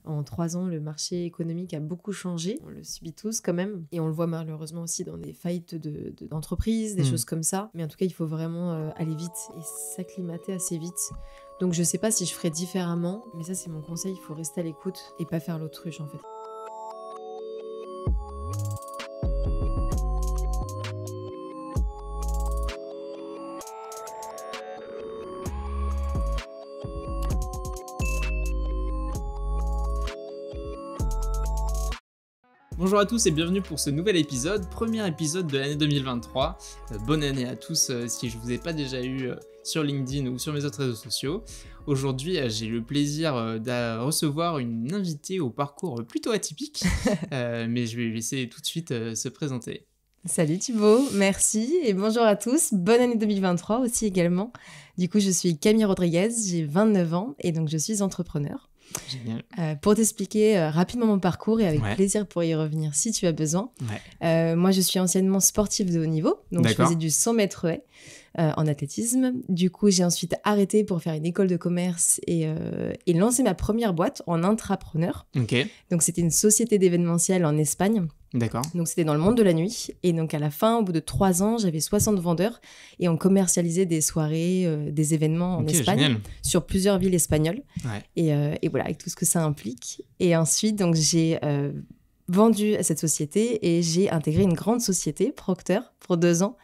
En 3 ans, le marché économique a beaucoup changé. On le subit tous quand même. Et on le voit malheureusement aussi dans des faillites d'entreprises, des choses comme ça. Mais en tout cas, il faut vraiment aller vite et s'acclimater assez vite. Donc je sais pas si je ferais différemment, mais ça c'est mon conseil, il faut rester à l'écoute et pas faire l'autruche en fait. Bonjour à tous et bienvenue pour ce nouvel épisode, premier épisode de l'année 2023. Bonne année à tous si je ne vous ai pas déjà eu sur LinkedIn ou sur mes autres réseaux sociaux. Aujourd'hui, j'ai eu le plaisir de recevoir une invitée au parcours plutôt atypique, mais je vais lui laisser tout de suite se présenter. Salut Thibaut, merci et bonjour à tous. Bonne année 2023 aussi également. Du coup, je suis Camille Rodriguez, j'ai 29 ans et donc je suis entrepreneur. Génial. Pour t'expliquer rapidement mon parcours et avec plaisir pour y revenir si tu as besoin. Moi, je suis anciennement sportive de haut niveau, donc je faisais du 100 mètres haies en athlétisme. Du coup, j'ai ensuite arrêté pour faire une école de commerce et lancer ma première boîte en intrapreneur. Donc, c'était une société d'événementiel en Espagne. D'accord. Donc, c'était dans le monde de la nuit. Et donc, à la fin, au bout de 3 ans, j'avais 60 vendeurs et on commercialisait des soirées, des événements en Espagne, génial. Sur plusieurs villes espagnoles. Et voilà, avec tout ce que ça implique. Et ensuite, donc, j'ai vendu à cette société et j'ai intégré une grande société, Procter, pour 2 ans,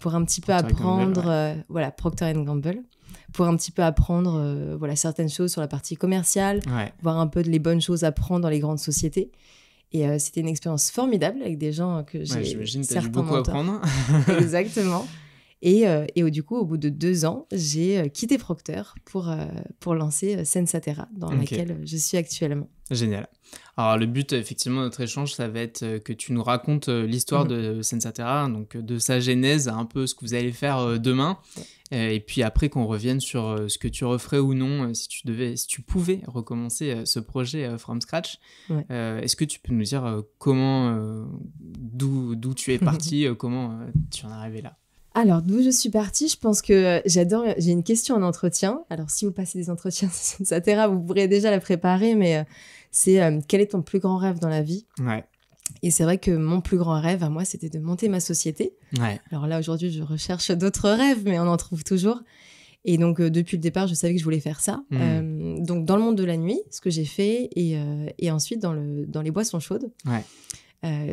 pour un petit peu apprendre, Procter & Gamble, pour un petit peu apprendre certaines choses sur la partie commerciale, voir un peu les bonnes choses à prendre dans les grandes sociétés. Et c'était une expérience formidable avec des gens que j'ai j'imagine que tu as dû beaucoup apprendre. Exactement. Et du coup, au bout de 2 ans, j'ai quitté Procter pour lancer Sensaterra, dans laquelle je suis actuellement. Génial. Alors, le but, effectivement, de notre échange, ça va être que tu nous racontes l'histoire de Sensaterra, donc de sa genèse, un peu ce que vous allez faire demain, et puis après qu'on revienne sur ce que tu referais ou non si tu pouvais recommencer ce projet from scratch. Est-ce que tu peux nous dire d'où tu es parti, comment tu en es arrivé là? Alors, d'où je suis partie, je pense que j'ai une question en entretien. Alors, si vous passez des entretiens sur Sensaterra, vous pourrez déjà la préparer, mais c'est quel est ton plus grand rêve dans la vie ? Et c'est vrai que mon plus grand rêve à moi, c'était de monter ma société. Alors là, aujourd'hui, je recherche d'autres rêves, mais on en trouve toujours. Et donc, depuis le départ, je savais que je voulais faire ça. Donc, dans le monde de la nuit, ce que j'ai fait, et ensuite dans les boissons chaudes.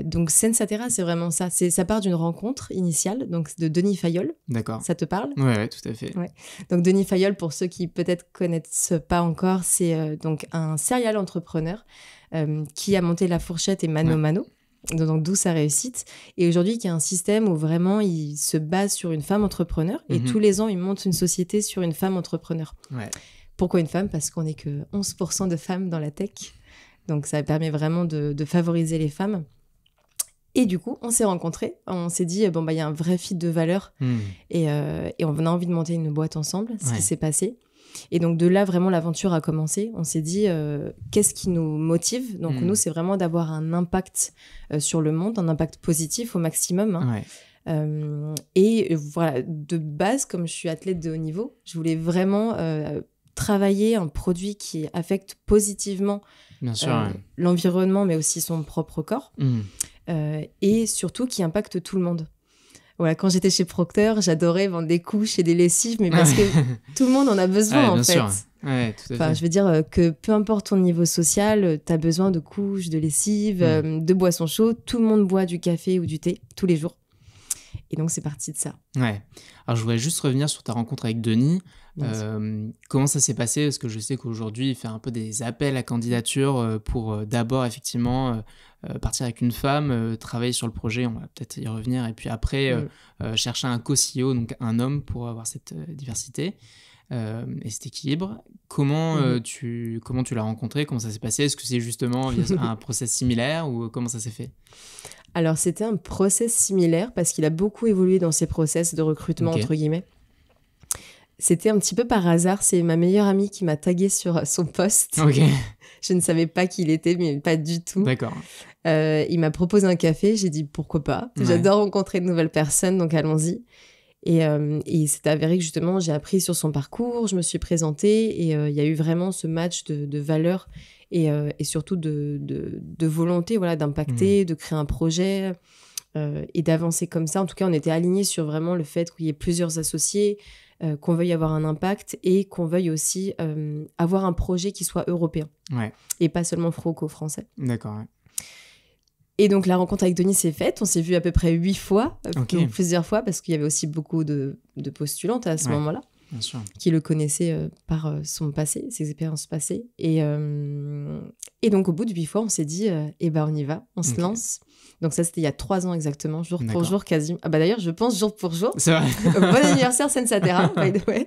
Donc Sensaterra, c'est vraiment ça. Ça part d'une rencontre initiale, donc de Denis Fayolle. D'accord. Ça te parle ? Ouais, tout à fait. Donc Denis Fayolle, pour ceux qui peut-être connaissent pas encore, c'est donc un serial entrepreneur qui a monté La Fourchette et Mano Mano. Donc d'où sa réussite. Et aujourd'hui, qui a un système où vraiment il se base sur une femme entrepreneur et tous les ans, il monte une société sur une femme entrepreneur. Pourquoi une femme ? Parce qu'on n'est que 11% de femmes dans la tech. Donc ça permet vraiment de favoriser les femmes. Et du coup, on s'est rencontrés, on s'est dit, il y a un vrai fit de valeurs et on a envie de monter une boîte ensemble, ce qui s'est passé. Et donc de là, vraiment, l'aventure a commencé. On s'est dit, qu'est-ce qui nous motive ? Donc nous, c'est vraiment d'avoir un impact sur le monde, un impact positif au maximum. Et voilà, de base, comme je suis athlète de haut niveau, je voulais vraiment travailler un produit qui affecte positivement l'environnement, mais aussi son propre corps. Et surtout qui impacte tout le monde. Voilà, quand j'étais chez Procter, j'adorais vendre des couches et des lessives, mais parce que tout le monde en a besoin, en fait. Sûr. Ouais, tout à fait. Je veux dire que peu importe ton niveau social, tu as besoin de couches, de lessives, de boissons chaudes. Tout le monde boit du café ou du thé tous les jours. Et donc, c'est parti de ça. Alors, je voudrais juste revenir sur ta rencontre avec Denis. Comment ça s'est passé ? Parce que je sais qu'aujourd'hui, il fait un peu des appels à candidature pour d'abord, effectivement, partir avec une femme, travailler sur le projet, on va peut-être y revenir, et puis après, chercher un co-CEO, donc un homme, pour avoir cette diversité et cet équilibre. Comment tu l'as rencontré ? Comment ça s'est passé ? Est-ce que c'est justement un process similaire ou comment ça s'est fait ? Alors, c'était un process similaire parce qu'il a beaucoup évolué dans ses process de recrutement, entre guillemets. C'était un petit peu par hasard. C'est ma meilleure amie qui m'a taguée sur son post. Je ne savais pas qui il était, mais pas du tout. D'accord. Il m'a proposé un café. J'ai dit pourquoi pas. J'adore rencontrer de nouvelles personnes, donc allons-y. Et il s'est avéré que justement, j'ai appris sur son parcours, je me suis présentée et il y a eu vraiment ce match de valeurs et surtout de volonté, voilà, d'impacter, de créer un projet et d'avancer comme ça. En tout cas, on était alignés sur vraiment le fait qu'il y ait plusieurs associés, qu'on veuille avoir un impact et qu'on veuille aussi avoir un projet qui soit européen et pas seulement franco-français. D'accord, ouais. Et donc, la rencontre avec Denis s'est faite. On s'est vu à peu près 8 fois, donc plusieurs fois, parce qu'il y avait aussi beaucoup de postulantes à ce moment-là, bien sûr, qui le connaissaient par son passé, ses expériences passées. Et donc, au bout de 8 fois, on s'est dit, on y va, on se lance. Donc ça, c'était il y a 3 ans exactement, jour pour jour quasiment. Ah bah d'ailleurs, je pense jour pour jour. C'est vrai. Bon anniversaire, Senza Terra, by the way.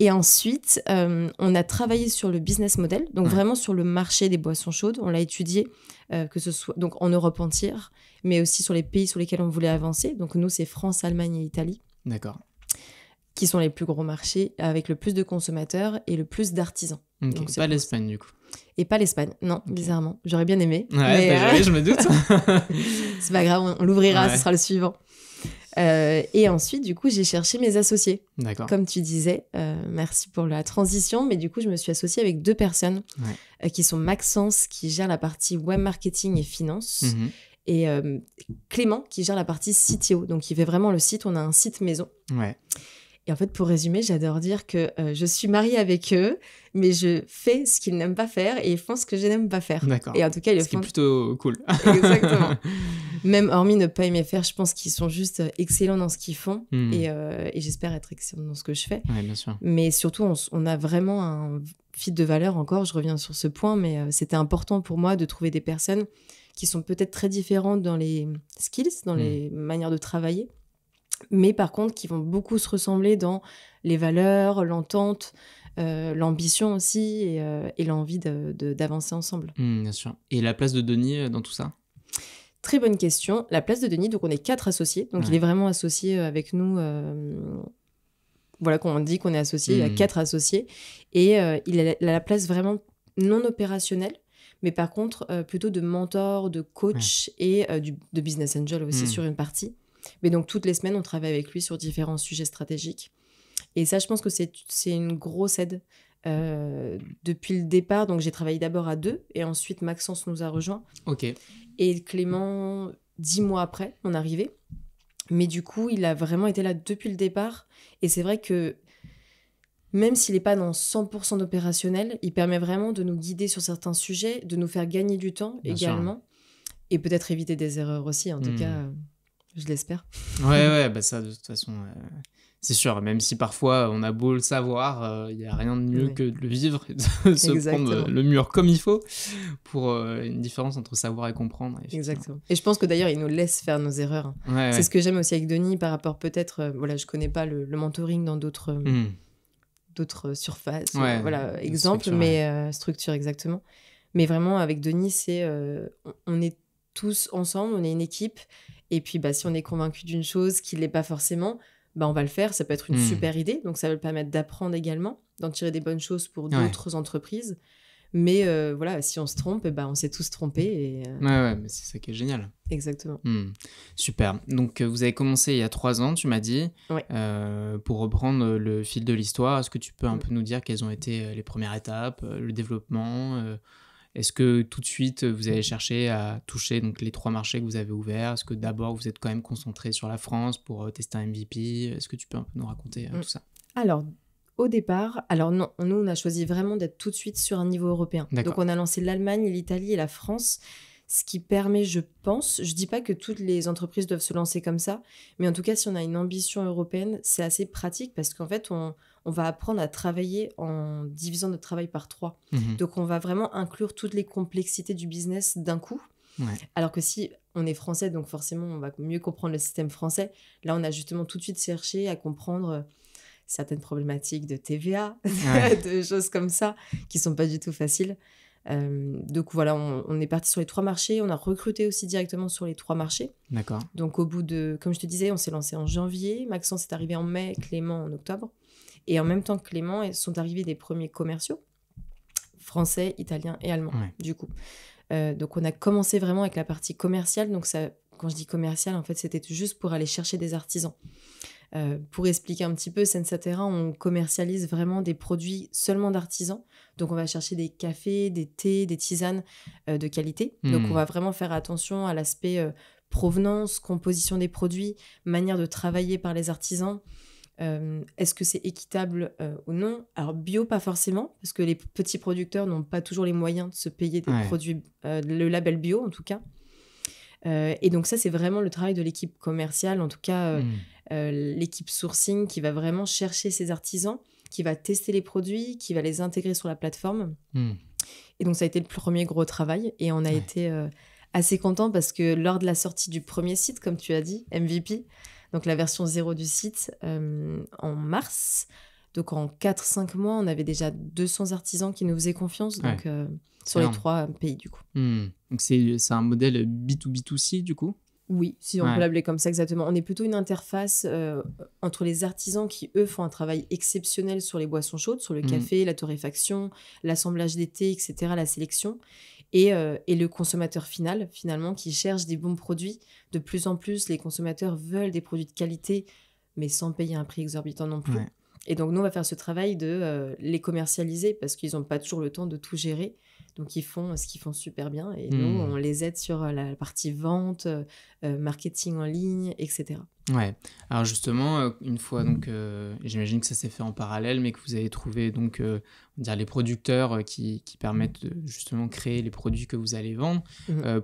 Et ensuite, on a travaillé sur le business model, donc vraiment sur le marché des boissons chaudes. On l'a étudié, que ce soit donc en Europe entière, mais aussi sur les pays sur lesquels on voulait avancer. Donc nous, c'est France, Allemagne et Italie. D'accord. Qui sont les plus gros marchés, avec le plus de consommateurs et le plus d'artisans. Donc pas l'Espagne, du coup. Et pas l'Espagne, non, bizarrement. J'aurais bien aimé. Ouais, je me doute. C'est pas grave, on l'ouvrira, ce sera le suivant. Et ensuite, du coup, j'ai cherché mes associés. D'accord. Comme tu disais, merci pour la transition, mais du coup, je me suis associée avec 2 personnes qui sont Maxence, qui gère la partie web marketing et finance, et Clément, qui gère la partie CTO. Donc, il fait vraiment le site, on a un site maison. Ouais. Et en fait, pour résumer, j'adore dire que je suis mariée avec eux, mais je fais ce qu'ils n'aiment pas faire et ils font ce que je n'aime pas faire. D'accord. Et en tout cas, ils le font. Ce qui est plutôt cool. Exactement. Même hormis ne pas aimer faire, je pense qu'ils sont juste excellents dans ce qu'ils font et j'espère être excellent dans ce que je fais. Ouais, bien sûr. Mais surtout, on a vraiment un fit de valeur encore. Je reviens sur ce point, mais c'était important pour moi de trouver des personnes qui sont peut-être très différentes dans les skills, dans les manières de travailler, mais par contre qui vont beaucoup se ressembler dans les valeurs, l'entente, l'ambition aussi et l'envie d'avancer ensemble. Bien sûr. Et la place de Denis dans tout ça ? Très bonne question. La place de Denis, donc on est 4 associés, donc il est vraiment associé avec nous. Voilà, quand on dit qu'on est associé, il y a 4 associés et il a la place vraiment non opérationnelle, mais par contre plutôt de mentor, de coach et de business angel aussi sur une partie. Mais donc, toutes les semaines, on travaille avec lui sur différents sujets stratégiques. Et ça, je pense que c'est une grosse aide. Depuis le départ, donc j'ai travaillé d'abord à 2, et ensuite Maxence nous a rejoints. Ok. Et Clément, 10 mois après, mon arrivée. Mais du coup, il a vraiment été là depuis le départ. Et c'est vrai que même s'il n'est pas dans 100% d'opérationnel, il permet vraiment de nous guider sur certains sujets, de nous faire gagner du temps également. Sûr. Et peut-être éviter des erreurs aussi, en tout cas... Je l'espère. Ouais, bah ça, de toute façon, c'est sûr. Même si parfois, on a beau le savoir, il n'y a rien de mieux que de le vivre et de se prendre le mur comme il faut pour une différence entre savoir et comprendre. Exactement. Et je pense que d'ailleurs, il nous laisse faire nos erreurs. C'est ce que j'aime aussi avec Denis par rapport peut-être... voilà, je ne connais pas le mentoring dans d'autres surfaces. Voilà, exemple, structure, mais structure, exactement. Mais vraiment, avec Denis, on est tous ensemble, on est une équipe. Et puis, si on est convaincu d'une chose qui ne l'est pas forcément, on va le faire. Ça peut être une super idée. Donc, ça va le permettre d'apprendre également, d'en tirer des bonnes choses pour d'autres entreprises. Mais voilà, si on se trompe, on s'est tous trompés. Ouais, mais c'est ça qui est génial. Exactement. Super. Donc, vous avez commencé il y a 3 ans, tu m'as dit. Ouais. Pour reprendre le fil de l'histoire, est-ce que tu peux un peu nous dire quelles ont été les premières étapes, le développement Est-ce que tout de suite, vous avez cherché à toucher donc, les 3 marchés que vous avez ouverts ? Est-ce que d'abord, vous êtes quand même concentré sur la France pour tester un MVP ? Est-ce que tu peux un peu nous raconter tout ça ? Alors, au départ, non, nous, on a choisi vraiment d'être tout de suite sur un niveau européen. D'accord. Donc, on a lancé l'Allemagne, l'Italie et la France, ce qui permet, je pense, je dis pas que toutes les entreprises doivent se lancer comme ça, mais en tout cas, si on a une ambition européenne, c'est assez pratique parce qu'en fait, on va apprendre à travailler en divisant notre travail par 3. Donc, on va vraiment inclure toutes les complexités du business d'un coup. Ouais. Alors que si on est français, donc forcément, on va mieux comprendre le système français. Là, on a justement tout de suite cherché à comprendre certaines problématiques de TVA, de choses comme ça, qui sont pas du tout faciles. Donc voilà, on est parti sur les 3 marchés. On a recruté aussi directement sur les 3 marchés. D'accord. Donc au bout de, comme je te disais, on s'est lancé en janvier. Maxence est arrivé en mai, Clément en octobre. Et en même temps que Clément, sont arrivés des premiers commerciaux, français, italiens et allemands, du coup. Donc on a commencé vraiment avec la partie commerciale. Donc ça, quand je dis commercial, en fait, c'était juste pour aller chercher des artisans. Pour expliquer un petit peu, Sensaterra, on commercialise vraiment des produits seulement d'artisans. Donc, on va chercher des cafés, des thés, des tisanes de qualité. Donc, on va vraiment faire attention à l'aspect provenance, composition des produits, manière de travailler par les artisans. Est-ce que c'est équitable ou non? Alors, bio, pas forcément, parce que les petits producteurs n'ont pas toujours les moyens de se payer des produits, le label bio, en tout cas. Et donc ça, c'est vraiment le travail de l'équipe commerciale, en tout cas l'équipe sourcing qui va vraiment chercher ces artisans, qui va tester les produits, qui va les intégrer sur la plateforme. Et donc ça a été le premier gros travail et on a été assez contents parce que lors de la sortie du premier site, comme tu as dit, MVP, donc la version 0 du site, en mars, donc en 4-5 mois, on avait déjà 200 artisans qui nous faisaient confiance. Donc sur les 3 pays, du coup. Donc, c'est un modèle B2B2C, du coup? Oui, si on peut l'appeler comme ça, exactement. On est plutôt une interface entre les artisans qui, eux, font un travail exceptionnel sur les boissons chaudes, sur le café, la torréfaction, l'assemblage des thés, etc., la sélection, et le consommateur final, finalement, qui cherche des bons produits. De plus en plus, les consommateurs veulent des produits de qualité, mais sans payer un prix exorbitant non plus. Et donc, nous, on va faire ce travail de les commercialiser parce qu'ils n'ont pas toujours le temps de tout gérer. Donc, ils font ce qu'ils font super bien. Et nous, on les aide sur la partie vente, marketing en ligne, etc. Ouais. Alors, justement, une fois, donc, j'imagine que ça s'est fait en parallèle, mais que vous avez trouvé donc, on va dire les producteurs qui permettent de justement créer les produits que vous allez vendre.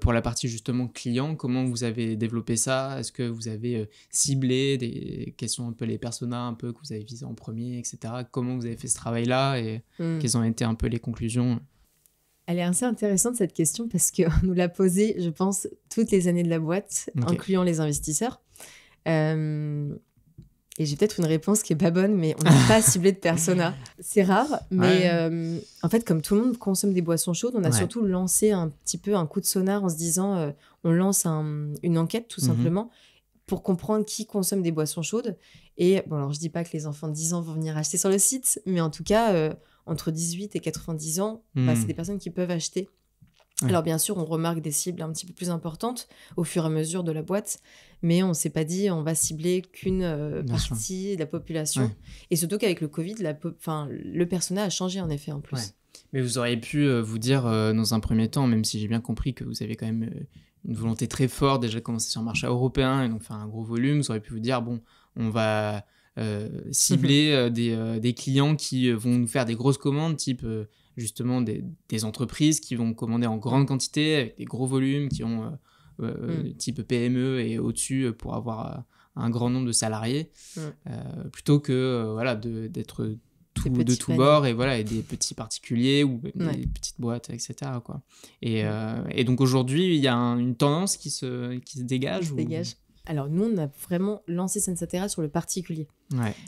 Pour la partie justement client, comment vous avez développé ça? Est-ce que vous avez ciblé quels sont un peu les personas un peu que vous avez visés en premier, etc. Comment vous avez fait ce travail-là et quelles ont été un peu les conclusions? Elle est assez intéressante, cette question, parce qu'on nous l'a posée, je pense, toutes les années de la boîte, incluant les investisseurs. Et j'ai peut-être une réponse qui n'est pas bonne, mais on n'a pas ciblé de persona. C'est rare, mais en fait, comme tout le monde consomme des boissons chaudes, on a surtout lancé un petit peu un coup de sonar en se disant, on lance une enquête, tout simplement, pour comprendre qui consomme des boissons chaudes. Et bon, alors je dis pas que les enfants de 10 ans vont venir acheter sur le site, mais en tout cas, entre 18 et 90 ans, c'est des personnes qui peuvent acheter. Alors bien sûr, on remarque des cibles un petit peu plus importantes au fur et à mesure de la boîte, mais on s'est pas dit on va cibler qu'une partie de la population. Et surtout qu'avec le Covid, le persona a changé en effet en plus. Mais vous auriez pu vous dire dans un premier temps, même si j'ai bien compris que vous avez quand même une volonté très forte, déjà de commencer sur le marché européen et donc faire un gros volume, vous auriez pu vous dire, bon, on va cibler des clients qui vont nous faire des grosses commandes, type justement des entreprises qui vont commander en grande quantité, avec des gros volumes, qui ont type PME et au-dessus pour avoir un grand nombre de salariés, plutôt que d'être de tous bords et des petits particuliers ou des petites boîtes, etc. quoi. Et donc aujourd'hui, il y a une tendance qui se dégage? Alors nous, on a vraiment lancé Sensaterra sur le particulier.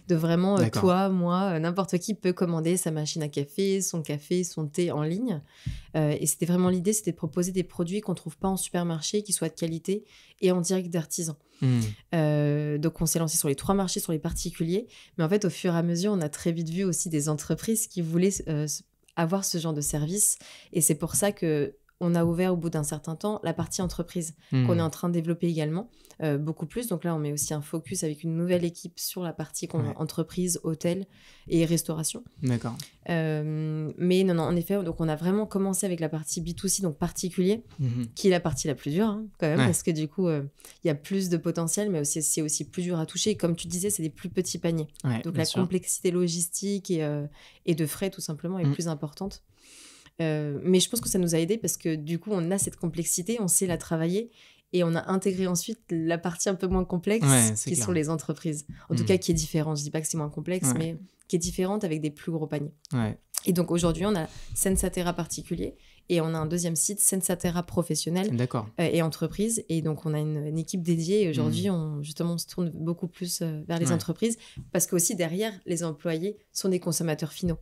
De vraiment, toi, moi, n'importe qui peut commander sa machine à café, son thé en ligne. Et c'était vraiment l'idée, c'était de proposer des produits qu'on ne trouve pas en supermarché, qui soient de qualité et en direct d'artisans. Donc on s'est lancé sur les 3 marchés, sur les particuliers. Mais en fait, au fur et à mesure, on a très vite vu aussi des entreprises qui voulaient avoir ce genre de service. Et c'est pour ça qu'on a ouvert au bout d'un certain temps la partie entreprise qu'on est en train de développer également, beaucoup plus. Donc là, on met aussi un focus avec une nouvelle équipe sur la partie entreprise, hôtel et restauration. D'accord. Mais non, en effet, donc on a vraiment commencé avec la partie B2C, donc particulier, qui est la partie la plus dure quand même, parce que du coup, il y a plus de potentiel, mais aussi, c'est aussi plus dur à toucher. Et comme tu disais, c'est des plus petits paniers. Donc la complexité logistique et de frais, tout simplement, est plus importante. Mais je pense que ça nous a aidés parce que du coup, on a cette complexité, on sait la travailler et on a intégré ensuite la partie un peu moins complexe qui sont les entreprises. En tout cas, qui est différente. Je dis pas que c'est moins complexe, mais qui est différente avec des plus gros paniers. Et donc aujourd'hui, on a Sensaterra particulier et on a un deuxième site, Sensaterra professionnel et entreprise. Et donc, on a une équipe dédiée. Et aujourd'hui, on se tourne beaucoup plus vers les entreprises parce qu'aussi derrière, les employés sont des consommateurs finaux.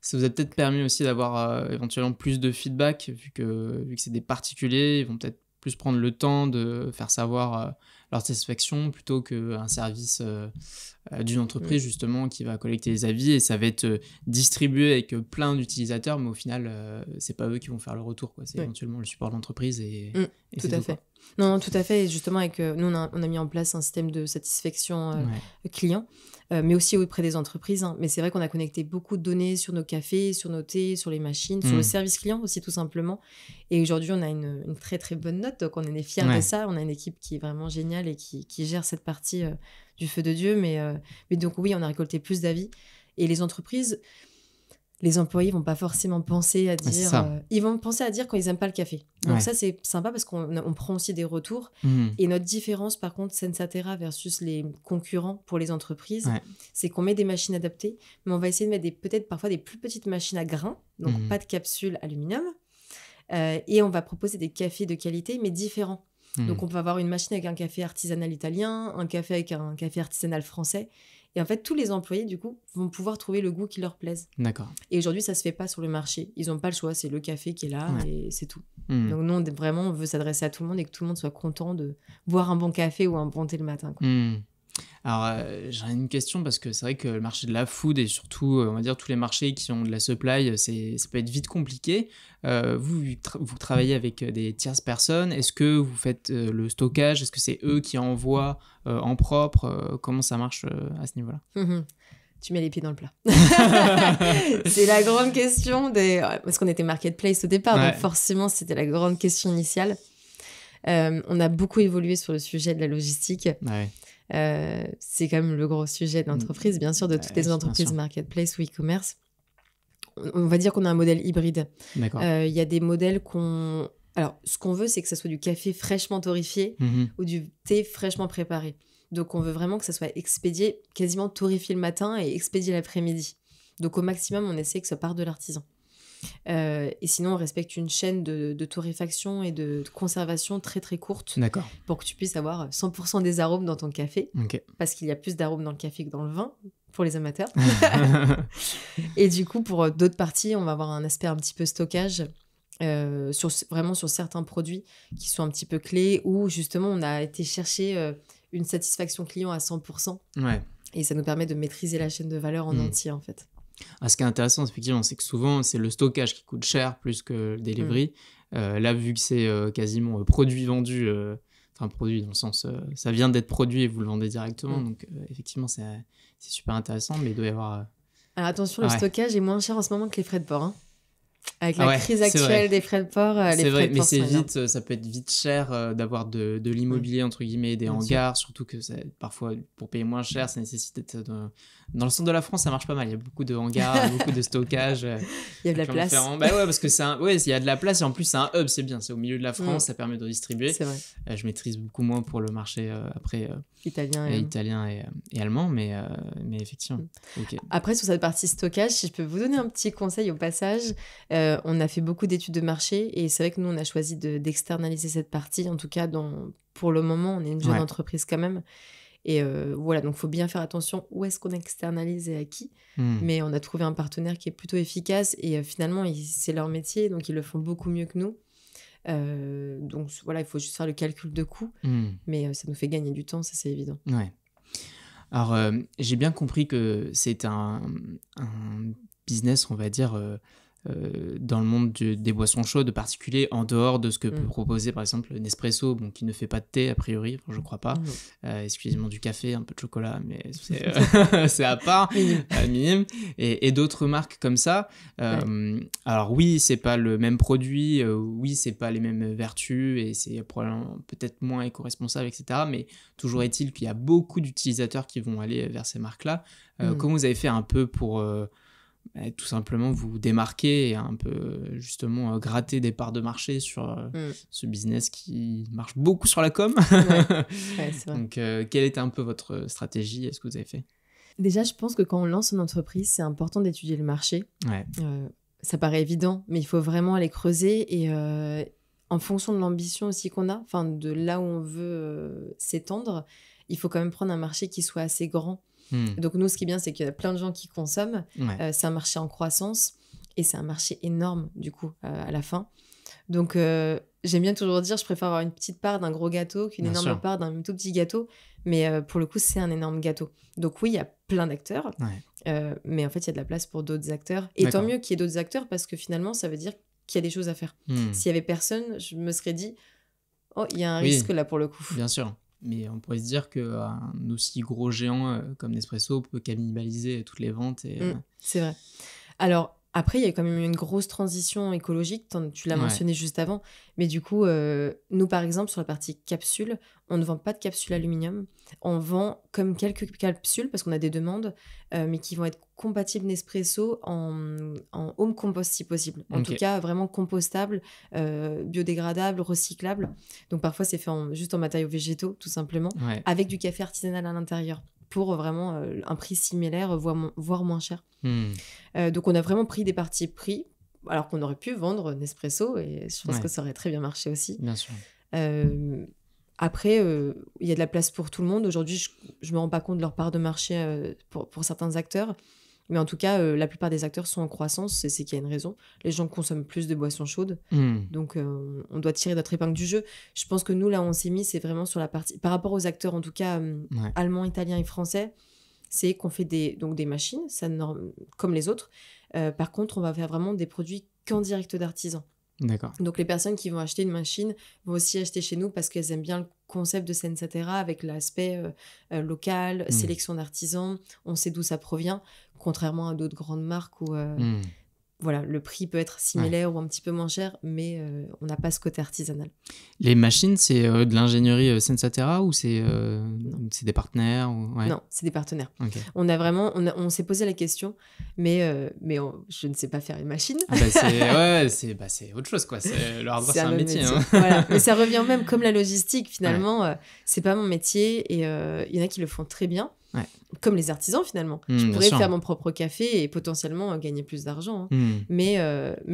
Ça vous a peut-être permis aussi d'avoir éventuellement plus de feedback vu que c'est des particuliers. Ils vont peut-être plus prendre le temps de faire savoir leur satisfaction plutôt qu'un service d'une entreprise justement qui va collecter les avis et ça va être distribué avec plein d'utilisateurs, mais au final, c'est pas eux qui vont faire le retour, quoi. C'est éventuellement le support de l'entreprise et tout à fait. Quoi. Non, tout à fait. Et justement, avec, nous, on a mis en place un système de satisfaction client, mais aussi auprès des entreprises. Hein. Mais c'est vrai qu'on a connecté beaucoup de données sur nos cafés, sur nos thés, sur les machines, sur le service client aussi, tout simplement. Et aujourd'hui, on a une très, très bonne note. Donc, on est fiers de ça. On a une équipe qui est vraiment géniale et qui gère cette partie du feu de Dieu. Mais donc, oui, on a récolté plus d'avis. Et les entreprises... Les employés vont pas forcément penser à dire... ils vont penser à dire quand ils n'aiment pas le café. Donc ça, c'est sympa parce qu'on prend aussi des retours. Et notre différence, par contre, Sensatera versus les concurrents pour les entreprises, c'est qu'on met des machines adaptées, mais on va essayer de mettre peut-être parfois des plus petites machines à grains, donc pas de capsules aluminium. Et on va proposer des cafés de qualité, mais différents. Donc on peut avoir une machine avec un café artisanal italien, un café avec un café artisanal français. Et en fait, tous les employés, du coup, vont pouvoir trouver le goût qui leur plaise. D'accord. Et aujourd'hui, ça ne se fait pas sur le marché. Ils n'ont pas le choix. C'est le café qui est là et c'est tout. Donc, nous, on veut s'adresser à tout le monde et que tout le monde soit content de boire un bon café ou un bon thé le matin. Quoi. Alors, j'ai une question parce que c'est vrai que le marché de la food et surtout, on va dire, tous les marchés qui ont de la supply, ça peut être vite compliqué. Vous travaillez avec des tierces personnes. Est-ce que vous faites le stockage? Est-ce que c'est eux qui envoient en propre? Comment ça marche à ce niveau-là? Tu mets les pieds dans le plat. C'est la grande question parce qu'on était marketplace au départ, donc forcément, c'était la grande question initiale. On a beaucoup évolué sur le sujet de la logistique. C'est quand même le gros sujet de l'entreprise, bien sûr, de toutes les entreprises marketplace ou e-commerce. On va dire qu'on a un modèle hybride. D'accord. Il y a des modèles Alors, ce qu'on veut, c'est que ça soit du café fraîchement torréfié ou du thé fraîchement préparé. Donc, on veut vraiment que ça soit expédié, quasiment torréfié le matin et expédié l'après-midi. Donc, au maximum, on essaie que ça parte de l'artisan. Et sinon, on respecte une chaîne de torréfaction et de conservation très, très courte. D'accord. Pour que tu puisses avoir 100% des arômes dans ton café. Parce qu'il y a plus d'arômes dans le café que dans le vin, pour les amateurs. Et du coup, pour d'autres parties, on va avoir un aspect un petit peu stockage. Vraiment sur certains produits qui sont un petit peu clés où justement on a été chercher une satisfaction client à 100%. Et ça nous permet de maîtriser la chaîne de valeur en entier en fait. Ce qui est intéressant effectivement, c'est que souvent c'est le stockage qui coûte cher plus que le delivery. Là, vu que c'est quasiment produit vendu, enfin produit dans le sens ça vient d'être produit et vous le vendez directement, donc effectivement c'est super intéressant, mais il doit y avoir... Alors attention, le stockage est moins cher en ce moment que les frais de port, hein. Avec la crise actuelle des frais de port, c'est vrai, mais ça peut être vite cher d'avoir de l'immobilier, entre guillemets, des hangars, surtout que parfois, pour payer moins cher, ça nécessite d'être dans le centre de la France, ça marche pas mal. Il y a beaucoup de hangars, beaucoup de stockage. Il y a de la place. Parce que il y a de la place et en plus, c'est un hub, c'est bien. C'est au milieu de la France, ça permet de distribuer. C'est vrai. Je maîtrise beaucoup moins pour le marché italien et allemand, mais effectivement. Après, sur cette partie stockage, si je peux vous donner un petit conseil au passage, on a fait beaucoup d'études de marché et c'est vrai que nous, on a choisi d'externaliser cette partie. En tout cas, pour le moment, on est une jeune entreprise quand même. Et voilà, donc il faut bien faire attention où est-ce qu'on externalise et à qui. Mais on a trouvé un partenaire qui est plutôt efficace et finalement, c'est leur métier, donc ils le font beaucoup mieux que nous. Donc voilà, il faut juste faire le calcul de coût, mais ça nous fait gagner du temps, ça c'est évident. Alors, j'ai bien compris que c'est un business, on va dire, dans le monde des boissons chaudes, particulier en dehors de ce que peut proposer par exemple Nespresso, qui ne fait pas de thé a priori, je crois pas, exclusivement du café, un peu de chocolat, mais c'est à part, minime, et d'autres marques comme ça. Alors oui, c'est pas le même produit, oui, c'est pas les mêmes vertus et c'est probablement peut-être moins éco-responsable, etc. Mais toujours est-il qu'il y a beaucoup d'utilisateurs qui vont aller vers ces marques-là. Comment vous avez fait un peu pour tout simplement vous démarquer et un peu justement gratter des parts de marché sur ce business qui marche beaucoup sur la com. C'est vrai. Donc quelle était un peu votre stratégie? Est-ce que vous avez fait? Déjà, je pense que quand on lance une entreprise, c'est important d'étudier le marché. Ça paraît évident, mais il faut vraiment aller creuser et en fonction de l'ambition aussi qu'on a, enfin de là où on veut s'étendre, il faut quand même prendre un marché qui soit assez grand. Donc nous, ce qui est bien, c'est qu'il y a plein de gens qui consomment. C'est un marché en croissance. Et c'est un marché énorme, du coup, à la fin. Donc, j'aime bien toujours dire, je préfère avoir une petite part d'un gros gâteau qu'une énorme part d'un tout petit gâteau. Mais pour le coup, c'est un énorme gâteau. Donc oui, il y a plein d'acteurs. Mais en fait, il y a de la place pour d'autres acteurs. Et tant mieux qu'il y ait d'autres acteurs parce que finalement, ça veut dire qu'il y a des choses à faire. S'il y avait personne, je me serais dit, oh, il y a un risque là pour le coup. Bien sûr. Mais on pourrait se dire qu'un aussi gros géant comme Nespresso peut cannibaliser toutes les ventes. C'est vrai. Alors, après, il y a quand même eu une grosse transition écologique, tu l'as mentionné juste avant. Mais du coup, nous, par exemple, sur la partie capsule, on ne vend pas de capsules aluminium. On vend comme quelques capsules, parce qu'on a des demandes, mais qui vont être compatibles Nespresso en home compost si possible. En tout cas, vraiment compostable, biodégradable, recyclable. Donc parfois, c'est fait juste en matériaux végétaux, tout simplement, avec du café artisanal à l'intérieur, pour vraiment un prix similaire, voire moins cher. Donc on a vraiment pris des parties pris, alors qu'on aurait pu vendre Nespresso, et je pense que ça aurait très bien marché aussi. Bien sûr. Après, il y a de la place pour tout le monde. Aujourd'hui, je me rends pas compte de leur part de marché pour certains acteurs. Mais en tout cas, la plupart des acteurs sont en croissance, c'est qu'il y a une raison. Les gens consomment plus de boissons chaudes. Donc, on doit tirer notre épingle du jeu. Je pense que nous, là où on s'est mis, c'est vraiment sur la partie... Par rapport aux acteurs, en tout cas, allemands, italiens et français, c'est qu'on fait des machines, comme les autres. Par contre, on va faire vraiment des produits qu'en direct d'artisans. D'accord. Donc, les personnes qui vont acheter une machine vont aussi acheter chez nous parce qu'elles aiment bien le concept de Sensatera avec l'aspect local, sélection d'artisans, on sait d'où ça provient, contrairement à d'autres grandes marques où voilà, le prix peut être similaire ou un petit peu moins cher, mais on n'a pas ce côté artisanal. Les machines, c'est de l'ingénierie Sensatera ou c'est des partenaires ou... Non, c'est des partenaires. On a vraiment, on s'est posé la question, mais je ne sais pas faire une machine. C'est autre chose, quoi. Le hardware, c'est un métier. Hein. Voilà. Mais ça revient même comme la logistique, finalement. C'est pas mon métier et il y en a qui le font très bien. Comme les artisans finalement. Je pourrais faire mon propre café et potentiellement gagner plus d'argent. Mais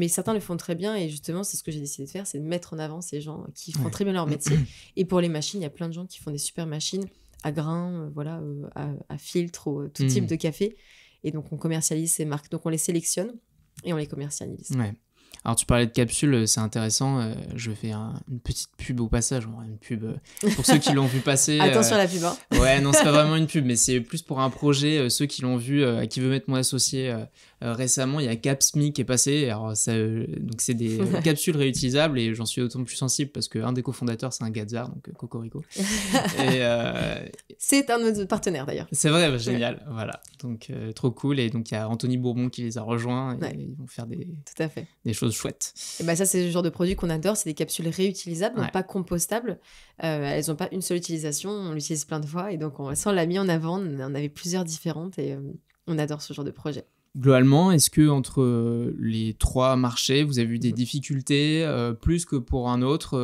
certains le font très bien et justement c'est ce que j'ai décidé de faire, c'est de mettre en avant ces gens qui font très bien leur métier. Et pour les machines, il y a plein de gens qui font des super machines à grains, à filtre ou tout type de café. Et donc on commercialise ces marques. Donc on les sélectionne et on les commercialise. Alors, tu parlais de capsules, c'est intéressant. Je fais une petite pub au passage. Une pub pour ceux qui l'ont vu passer. Attention à la pub. Hein. Ouais, non, c'est pas vraiment une pub, mais c'est plus pour un projet. Ceux qui l'ont vu, qui veut mettre mon associé récemment, il y a Capsme qui est passé. Alors, donc, c'est des capsules réutilisables et j'en suis d'autant plus sensible parce qu'un des cofondateurs, c'est un Gazar, donc Cocorico. C'est un de nos partenaires d'ailleurs. C'est vrai, génial. Voilà. Donc, trop cool. Et donc, il y a Anthony Bourbon qui les a rejoints et ils vont faire Tout à fait. Des choses chouettes. Et ça, c'est le genre de produit qu'on adore. C'est des capsules réutilisables, donc pas compostables. Elles n'ont pas une seule utilisation. On l'utilise plein de fois. Et donc, ça, on l'a mis en avant. On en avait plusieurs différentes et on adore ce genre de projet. Globalement, est-ce que entre les trois marchés, vous avez eu des difficultés plus que pour un autre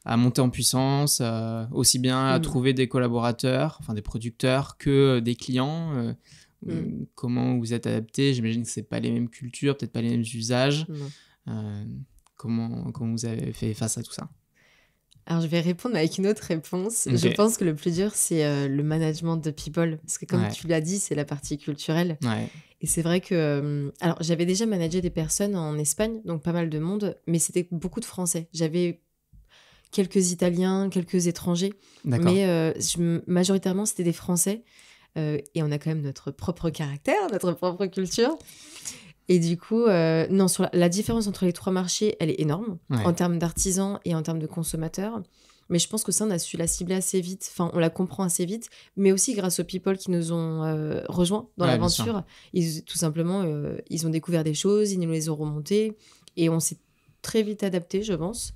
à monter en puissance, aussi bien à trouver des collaborateurs, enfin des producteurs, que des clients comment vous êtes adapté? J'imagine que c'est pas les mêmes cultures, peut-être pas les mêmes usages. Comment vous avez fait face à tout ça? Alors, je vais répondre avec une autre réponse. Je pense que le plus dur, c'est le management de people. Parce que comme tu l'as dit, c'est la partie culturelle. Et c'est vrai que... alors, j'avais déjà managé des personnes en Espagne, donc pas mal de monde, mais c'était beaucoup de Français. J'avais quelques Italiens, quelques étrangers. Mais majoritairement, c'était des Français. Et on a quand même notre propre caractère, notre propre culture. Et du coup, non, sur la différence entre les trois marchés, elle est énorme en termes d'artisans et en termes de consommateurs. Mais je pense que ça, on a su la cibler assez vite. Enfin, on la comprend assez vite. Mais aussi grâce aux people qui nous ont rejoints dans l'aventure. Tout simplement, ils ont découvert des choses, ils nous les ont remontées. Et on s'est très vite adapté, je pense.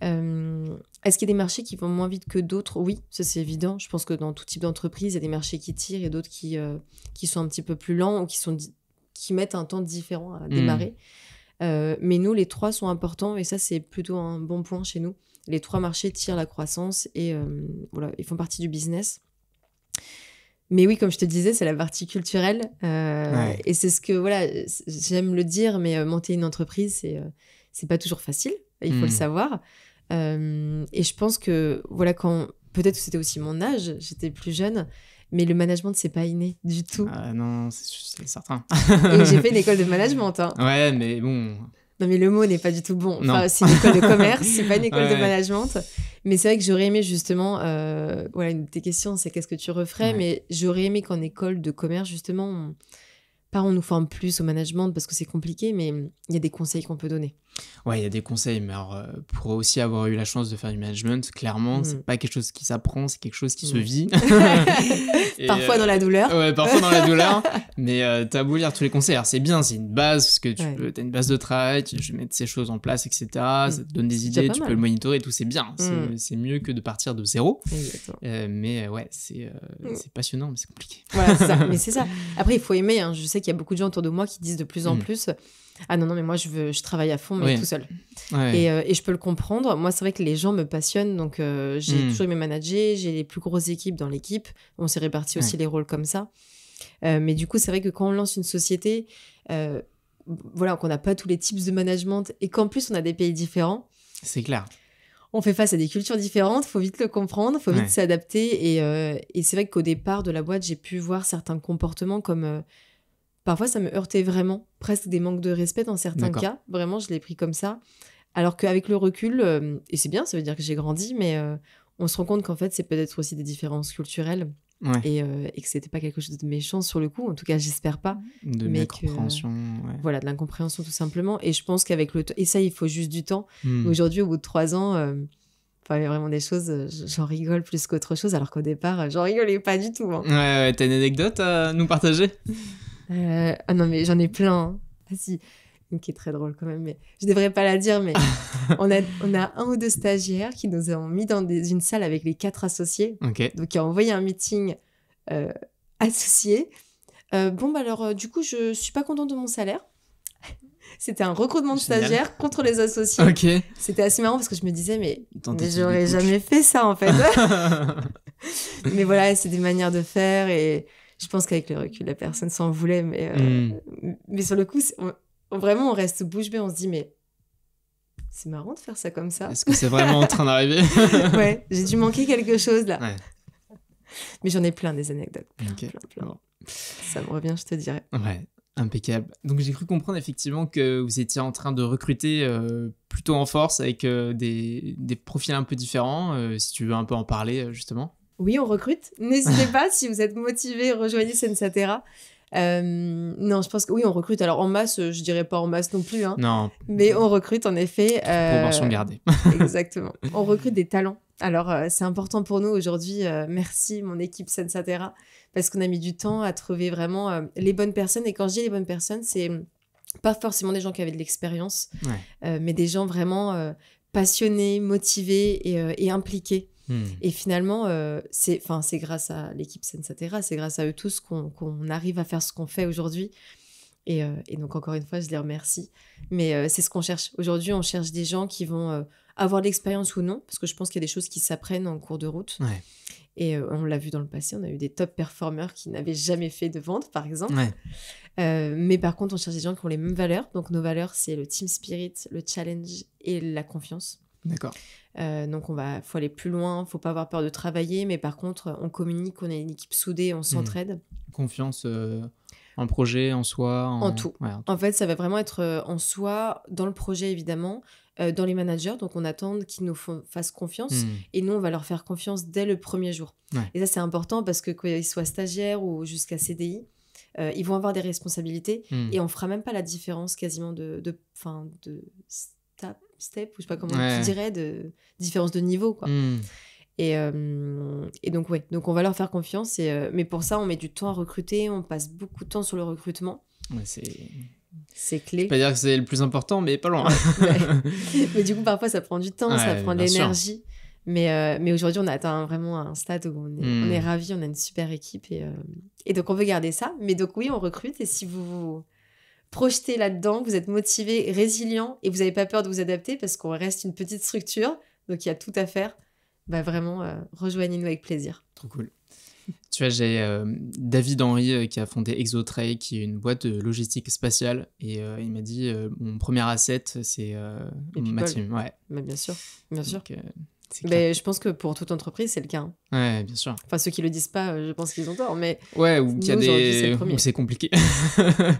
Est-ce qu'il y a des marchés qui vont moins vite que d'autres? Oui, ça c'est évident. Je pense que dans tout type d'entreprise, il y a des marchés qui tirent et d'autres qui sont un petit peu plus lents ou qui mettent un temps différent à démarrer. Mais nous, les trois sont importants et ça, c'est plutôt un bon point chez nous. Les trois marchés tirent la croissance et ils font partie du business. Mais oui, comme je te disais, c'est la partie culturelle. Et c'est ce que, j'aime le dire, mais monter une entreprise, c'est pas toujours facile. Il faut le savoir. Et je pense que, peut-être que c'était aussi mon âge, j'étais plus jeune, Mais le management, c'est pas inné du tout. Non, c'est certain. Et j'ai fait une école de management. Hein. Ouais, mais bon... Non, mais le mot n'est pas du tout bon. Enfin, c'est une école de commerce, c'est pas une école de management. Mais c'est vrai que j'aurais aimé justement... voilà, une de tes questions, c'est qu'est-ce que tu referais. Mais j'aurais aimé qu'en école de commerce, justement, on nous forme plus au management parce que c'est compliqué, mais il y a des conseils qu'on peut donner. Ouais, il y a des conseils, mais alors, pour aussi avoir eu la chance de faire du management, clairement, c'est pas quelque chose qui s'apprend, c'est quelque chose qui se vit. Parfois dans la douleur. Ouais, parfois dans la douleur. Mais t'as beau lire tous les conseils, alors c'est bien, c'est une base, parce que t'as une base de travail, tu vais mettre ces choses en place, etc. Ça te donne des idées, tu peux le monitorer, tout, c'est bien. C'est mieux que de partir de zéro. Mais ouais, c'est passionnant, mais c'est compliqué. Voilà, c'est ça. Mais c'est ça. Après, il faut aimer. Hein. Je sais qu'il y a beaucoup de gens autour de moi qui disent de plus en plus... Ah non, mais moi, je travaille à fond, mais tout seul. Ouais. Et je peux le comprendre. Moi, c'est vrai que les gens me passionnent. Donc, j'ai toujours aimé manager. J'ai les plus grosses équipes dans l'équipe. On s'est répartis aussi les rôles comme ça. Mais du coup, c'est vrai que quand on lance une société, voilà, qu'on n'a pas tous les types de management et qu'en plus, on a des pays différents. C'est clair. On fait face à des cultures différentes. Il faut vite le comprendre. Il faut vite s'adapter. Et c'est vrai qu'au départ de la boîte, j'ai pu voir certains comportements comme... Parfois, ça me heurtait vraiment, presque des manques de respect dans certains cas. Vraiment, je l'ai pris comme ça. Alors qu'avec le recul, et c'est bien, ça veut dire que j'ai grandi, mais on se rend compte qu'en fait, c'est peut-être aussi des différences culturelles et que c'était pas quelque chose de méchant sur le coup. En tout cas, j'espère pas. De l'incompréhension. Voilà, de l'incompréhension tout simplement. Et je pense qu'avec le temps, et ça, il faut juste du temps. Aujourd'hui, au bout de 3 ans... il y a vraiment des choses, j'en rigole plus qu'autre chose, alors qu'au départ, j'en rigolais pas du tout. Hein. Ouais, t'as une anecdote à nous partager ? Ah non, mais j'en ai plein. Hein. Ah si, une qui est très drôle quand même, mais je devrais pas la dire, mais on a 1 ou 2 stagiaires qui nous ont mis dans une salle avec les 4 associés. Donc, qui a envoyé un meeting associé. Alors, du coup, je suis pas contente de mon salaire. C'était un recrutement de stagiaires contre les associés. C'était assez marrant parce que je me disais, mais j'aurais jamais fait ça, en fait. Mais voilà, c'est des manières de faire et... Je pense qu'avec le recul, la personne s'en voulait, mais sur le coup, vraiment, on reste bouche bée, on se dit, mais c'est marrant de faire ça comme ça. Est-ce que c'est vraiment en train d'arriver ? Ouais, j'ai dû manquer quelque chose là. Ouais. Mais j'en ai plein des anecdotes. Plein. Bon. Ça me revient, je te dirais. Ouais, impeccable. Donc j'ai cru comprendre effectivement que vous étiez en train de recruter plutôt en force avec des profils un peu différents. Si tu veux un peu en parler, justement. Oui, on recrute. N'hésitez pas, si vous êtes motivé, rejoignez Sensatera. Non, je pense que oui, on recrute. Alors en masse, je dirais pas en masse non plus. Hein, non. Mais on recrute en effet. Proportion gardée. Exactement. On recrute des talents. Alors c'est important pour nous aujourd'hui. Merci mon équipe Sensatera parce qu'on a mis du temps à trouver vraiment les bonnes personnes. Et quand je dis les bonnes personnes, c'est pas forcément des gens qui avaient de l'expérience, mais des gens vraiment passionnés, motivés et impliqués. Et finalement, c'est grâce à l'équipe Sensatera, c'est grâce à eux tous qu'on arrive à faire ce qu'on fait aujourd'hui. Et donc, encore une fois, je les remercie. Mais c'est ce qu'on cherche. Aujourd'hui, on cherche des gens qui vont avoir de l'expérience ou non, parce que je pense qu'il y a des choses qui s'apprennent en cours de route. Et on l'a vu dans le passé, on a eu des top performers qui n'avaient jamais fait de vente, par exemple. Mais par contre, on cherche des gens qui ont les mêmes valeurs. Donc, nos valeurs, c'est le team spirit, le challenge et la confiance. D'accord. Donc faut aller plus loin, faut pas avoir peur de travailler, mais par contre on communique, on est une équipe soudée, on s'entraide. Confiance en projet, en soi, en tout. En fait, ça va vraiment être en soi, dans le projet évidemment, dans les managers, donc on attend qu'ils nous fassent confiance et nous on va leur faire confiance dès le premier jour. Et ça c'est important parce que qu'ils soient stagiaires ou jusqu'à CDI, ils vont avoir des responsabilités et on fera même pas la différence quasiment de step, ou je sais pas comment tu dirais, de différence de niveau, quoi. Et donc, donc on va leur faire confiance, mais pour ça, on met du temps à recruter, on passe beaucoup de temps sur le recrutement. C'est clé. Je peux pas dire que c'est le plus important, mais pas loin. Mais du coup, parfois, ça prend du temps, ça prend de l'énergie. Mais aujourd'hui, on a atteint vraiment un stade où on est ravis, on a une super équipe, et donc on veut garder ça. Mais donc oui, on recrute, et si vous projetez là-dedans, vous êtes motivé, résilient et vous n'avez pas peur de vous adapter parce qu'on reste une petite structure, donc il y a tout à faire. Vraiment, rejoignez-nous avec plaisir. Trop cool. Tu vois, j'ai David Henry qui a fondé Exotray, qui est une boîte de logistique spatiale, et il m'a dit mon premier asset, c'est ma team. Mais bien sûr. Donc, c'est clair. Mais je pense que pour toute entreprise, c'est le cas. Hein. Ouais, bien sûr. Enfin, ceux qui le disent pas, je pense qu'ils ont tort, mais Ouais, ou qu'il y a nous, aujourd'hui, c'est le des... premier. où c'est compliqué.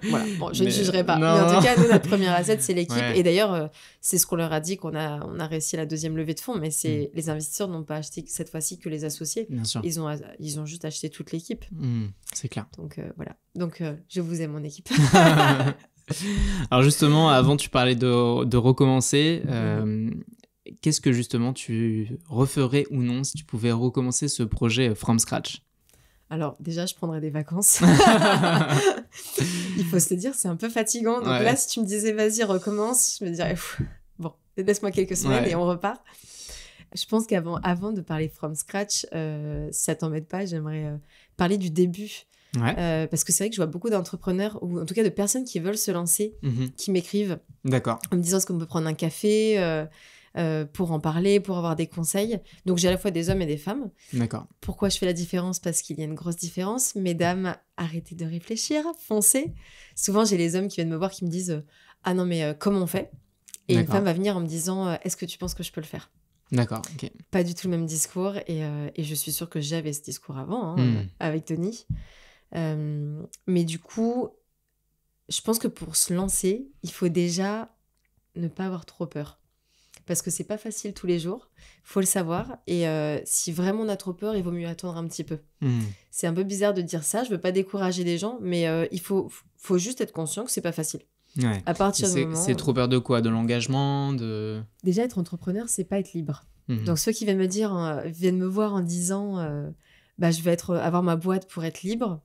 Voilà. Bon, je ne Mais- jugerai pas. non, Mais en non. tout cas, nous, notre première asset, c'est l'équipe. Ouais. Et d'ailleurs, c'est ce qu'on leur a dit qu'on a réussi la deuxième levée de fonds, mais c'est les investisseurs n'ont pas acheté cette fois-ci que les associés. Bien sûr. Ils ont juste acheté toute l'équipe. C'est clair. Donc voilà. Donc je vous aime, mon équipe. Alors justement, avant tu parlais de recommencer. Qu'est-ce que justement tu referais ou non si tu pouvais recommencer ce projet from scratch? Alors déjà, je prendrais des vacances. Il faut se dire, c'est un peu fatigant. Donc Ouais. là, si tu me disais, vas-y, recommence, je me dirais, bon, laisse-moi quelques semaines Ouais. et on repart. Je pense avant de parler from scratch, si ça t'embête pas, j'aimerais parler du début. Ouais. Parce que c'est vrai que je vois beaucoup d'entrepreneurs, ou en tout cas de personnes qui veulent se lancer, qui m'écrivent D'accord. en me disant est-ce qu'on peut prendre un café pour en parler, pour avoir des conseils. Donc j'ai à la fois des hommes et des femmes. D'accord. Pourquoi je fais la différence? Parce qu'il y a une grosse différence. Mesdames, arrêtez de réfléchir, foncez. Souvent j'ai les hommes qui viennent me voir qui me disent ah non mais comment on fait? Et une D'accord. femme va venir en me disant est-ce que tu penses que je peux le faire? D'accord, ok. Pas du tout le même discours et je suis sûre que j'avais ce discours avant hein, avec Denis. Mais du coup, je pense que pour se lancer, il faut déjà ne pas avoir trop peur. Parce que c'est pas facile tous les jours, faut le savoir. Et si vraiment on a trop peur, il vaut mieux attendre un petit peu. C'est un peu bizarre de dire ça, je veux pas décourager les gens, mais il faut juste être conscient que c'est pas facile. Ouais. À partir du moment... C'est trop peur de quoi? De l'engagement, de... Déjà, être entrepreneur, c'est pas être libre. Donc ceux qui viennent me voir en disant je vais avoir ma boîte pour être libre,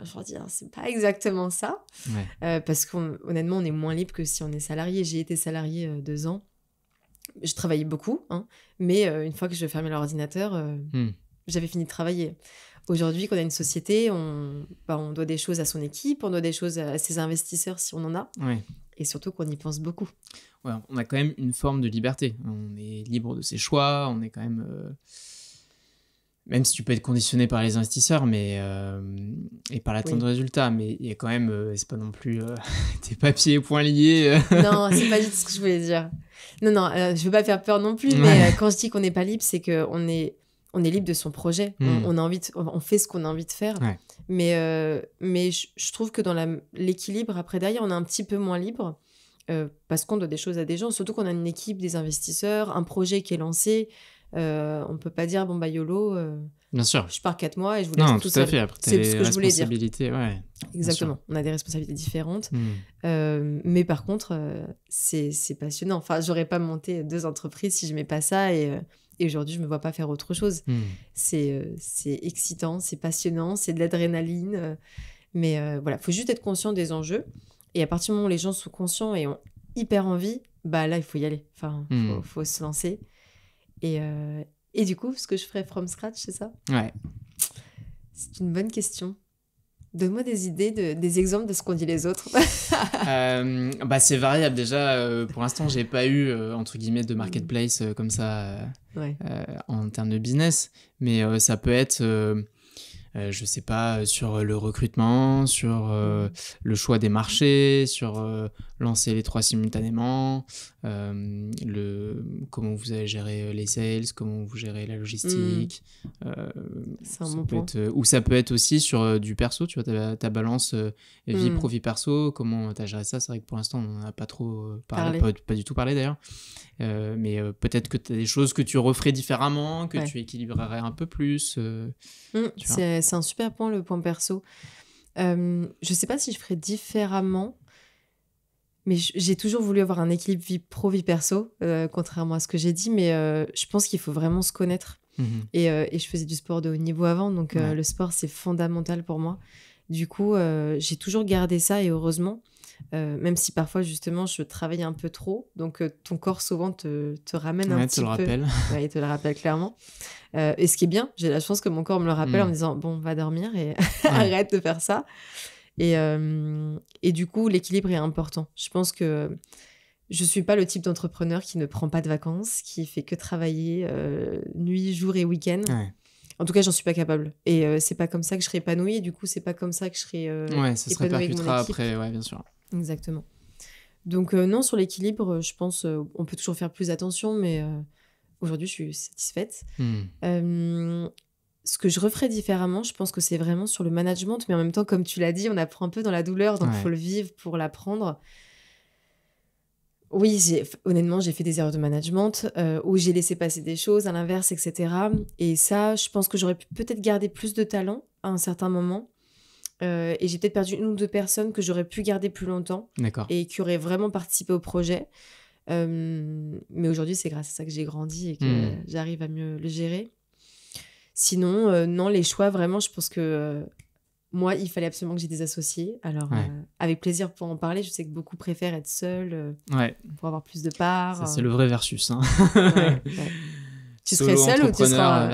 je leur dis c'est pas exactement ça. Ouais. Parce qu'honnêtement, on est moins libre que si on est salarié. J'ai été salarié 2 ans. Je travaillais beaucoup, hein, mais une fois que je fermais l'ordinateur, j'avais fini de travailler. Aujourd'hui, quand on a une société, on doit des choses à son équipe, on doit des choses à ses investisseurs si on en a. Ouais. Et surtout qu'on y pense beaucoup. Ouais, on a quand même une forme de liberté. On est libre de ses choix, on est quand même... Même si tu peux être conditionné par les investisseurs et par l'atteinte de résultats, mais il y a quand même... c'est pas non plus tes papiers et poings liés. Non, c'est pas du tout ce que je voulais dire. Non, je veux pas faire peur non plus, mais quand je dis qu'on n'est pas libre, c'est qu'on est libre de son projet. On fait ce qu'on a envie de faire. Ouais. Mais je trouve que dans l'équilibre, après derrière, on est un petit peu moins libre parce qu'on doit des choses à des gens. Surtout qu'on a une équipe, des investisseurs, un projet qui est lancé. On peut pas dire, YOLO, Bien sûr. je pars 4 mois et je vous laisse Non, tout tout à seul. fait. Après, C'est ce que je voulais dire. Ouais. Exactement. On a des responsabilités différentes. Mais par contre, c'est passionnant. Enfin, j'aurais pas monté 2 entreprises si je n'aimais pas ça. Et aujourd'hui, je me vois pas faire autre chose. C'est excitant, c'est passionnant, c'est de l'adrénaline. Mais voilà, faut juste être conscient des enjeux. Et à partir du moment où les gens sont conscients et ont hyper envie, là, il faut y aller. Enfin, faut se lancer. Et du coup, ce que je ferais from scratch, c'est ça? Ouais. C'est une bonne question. Donne-moi des idées, des exemples de ce qu'ont dit les autres. C'est variable. Déjà, pour l'instant, j'ai pas eu, entre guillemets, de marketplace comme ça en termes de business. Mais ça peut être, je sais pas, sur le recrutement, sur le choix des marchés, sur lancer les 3 simultanément, comment vous allez gérer les sales, comment vous gérez la logistique. C'est un bon point. Ou ça peut être aussi sur du perso, tu vois, ta balance vie pro, vie perso, comment tu as géré ça. C'est vrai que pour l'instant, on n'en a pas trop parlé. Pas du tout parlé d'ailleurs. Mais peut-être que tu as des choses que tu referais différemment, que tu équilibrerais un peu plus. C'est un super point, le point perso. Je sais pas si je ferais différemment, mais j'ai toujours voulu avoir un équilibre vie pro, vie perso, contrairement à ce que j'ai dit, mais je pense qu'il faut vraiment se connaître. Et je faisais du sport de haut niveau avant, donc le sport, c'est fondamental pour moi. Du coup, j'ai toujours gardé ça, et heureusement, même si parfois, justement, je travaille un peu trop, donc ton corps, souvent, te ramène un petit peu. Il te le rappelle clairement. Et ce qui est bien, j'ai la chance que mon corps me le rappelle en me disant, bon, va dormir et arrête de faire ça. Et du coup, l'équilibre est important. Je pense que je suis pas le type d'entrepreneur qui ne prend pas de vacances, qui fait que travailler nuit, jour et week-end. En tout cas, j'en suis pas capable. Et c'est pas comme ça que je serai épanouie. Et du coup, c'est pas comme ça que je serai ça se répercutera après, bien sûr. Exactement. Donc non, sur l'équilibre, je pense on peut toujours faire plus attention, mais aujourd'hui, je suis satisfaite. Ce que je referais différemment, je pense que c'est vraiment sur le management, mais en même temps, comme tu l'as dit, on apprend un peu dans la douleur, donc il faut le vivre pour l'apprendre. Oui, honnêtement, j'ai fait des erreurs de management où j'ai laissé passer des choses à l'inverse, etc. Et ça, je pense que j'aurais pu peut-être garder plus de talent à un certain moment. Et j'ai peut-être perdu 1 ou 2 personnes que j'aurais pu garder plus longtemps. D'accord. Et qui auraient vraiment participé au projet. Mais aujourd'hui, c'est grâce à ça que j'ai grandi et que j'arrive à mieux le gérer. Sinon, non, les choix, vraiment, je pense que moi, il fallait absolument que j'ai des associés. Alors, avec plaisir pour en parler. Je sais que beaucoup préfèrent être seuls pour avoir plus de parts. Ça, c'est le vrai versus. Hein. Tu serais seul ou tu seras...